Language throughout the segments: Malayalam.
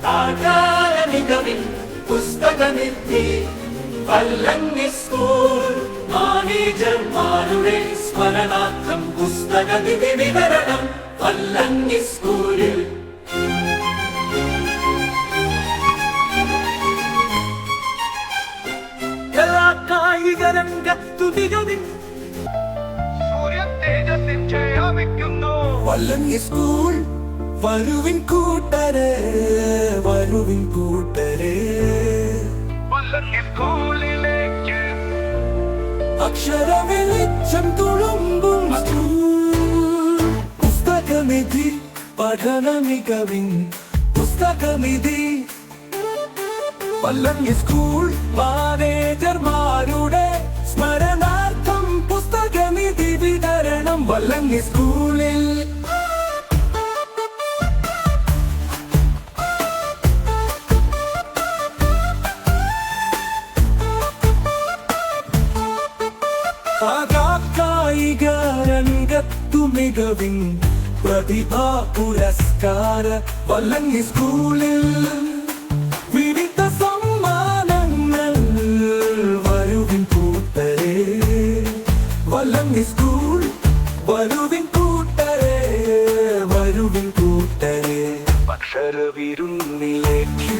താഴ്കാലമികവിൻ പുസ്തകനിധി വല്ലങ്ങി സ്കൂൾ മാനേജർമാരുടെ സ്മരണാർത്ഥം പുസ്തകനിധി വിതരണം വല്ലങ്ങി സ്കൂളിൽ. എല്ലാ കായിക രംഗത്തു നിരവധി സൂര്യതേജസ്സിൻ ചെയ്യാമിക്കുന്നു വല്ലങ്ങി സ്കൂൾ. വരുവിൻ കൂട്ടരെ, വരുവിൻ കൂട്ടരെ, വല്ലങ്ങി സ്കൂളിലേക്ക് അക്ഷരവെളിച്ചം തുളുമ്പും സ്കൂൾ. പുസ്തകനിധി പഠന മികവിൻ പുസ്തകനിധി വല്ലങ്ങി സ്കൂൾ മാനേജർമാരുടെ സ്മരണാർത്ഥം പുസ്തകനിധി വിതരണം വല്ലങ്ങി സ്കൂളിൽ. കായിക രംഗത്തു മികവിൻ പ്രതിഭാ പുരസ്കാര വല്ലങ്ങി സ്കൂളിൽ. വിവിധ സമ്മാനങ്ങൾ വരുവിൻ കൂട്ടരെ, വല്ലങ്ങി സ്കൂൾ. വരുവിൻ കൂട്ടരെ, വരുവിൻ കൂട്ടരെ, അക്ഷരവിരുന്നിലേക്ക്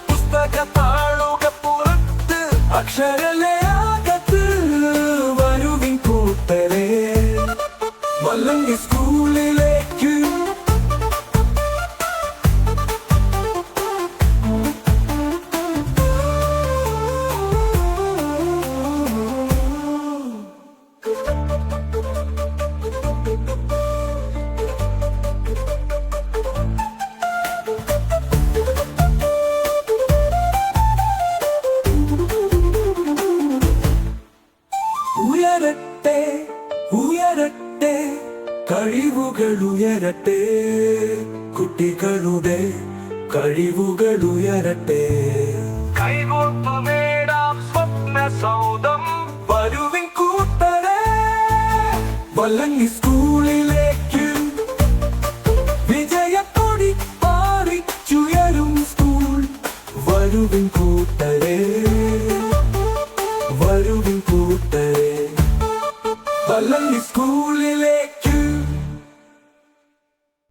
പുസ്തകത്താളുക പുറത്ത് അക്ഷരലയാകത്ത് വരുവിൻ കൂട്ടരെ, വല്ലങ്ങി സ്കൂളിലേക്ക്. ഉയരട്ടെ ഉയരട്ടെ കഴിവുകൾ ഉയരട്ടെ, കുട്ടികളുടെ കഴിവുകൾ ഉയരട്ടെ. കൈകോർത്തു നേടാം സ്വപ്ന സൗധം വരുവിൻ കൂട്ടരെ, വല്ലങ്ങി സ്കൂളിലേക്ക്. വിജയക്കൊടി പാറിച്ചുയരും സ്കൂൾ വരുവിൻ കൂട്ടരെ, വരുവിൻ കൂട്ടരെ, വല്ലങ്ങി സ്കൂളിലെ